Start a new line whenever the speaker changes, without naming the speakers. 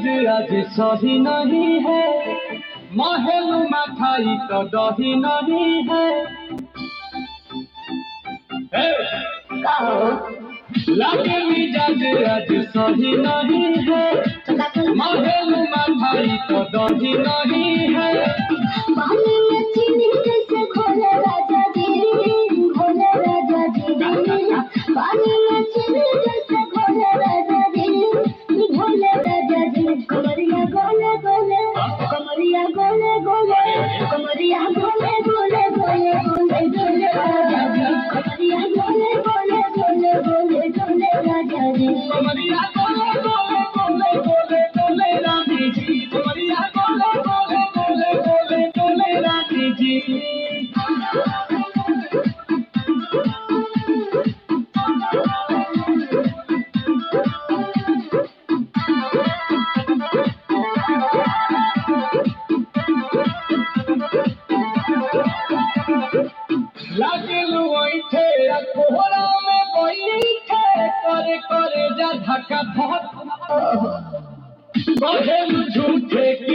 मिजाज आज सही नहीं है, महलू मखाई तो दही नहीं है। लागे मिजाज आज सही नहीं है, महलू मखाई तो दही नहीं है।
पानी में चीनी जैसे घोले राजा जी, घोले राजा जी। पानी में चीनी जैसे घोले राजा जी, घोले राजा जी। कमरिया गोले गोले, कमरिया गोले गोले, कमरिया गोले गोले गोले गोले गोले राजा जी। कमरिया गोले गोले गोले गोले गोले राजा जी।
कमरिया गोले गोले गोले गोले गोले रानी जी, कमरिया गोले गोले गोले गोले गोले रानी जी। लागलू ऐठे कोहरा में बैठे, करे करे जा धक्का धक। कहेलू झूठे की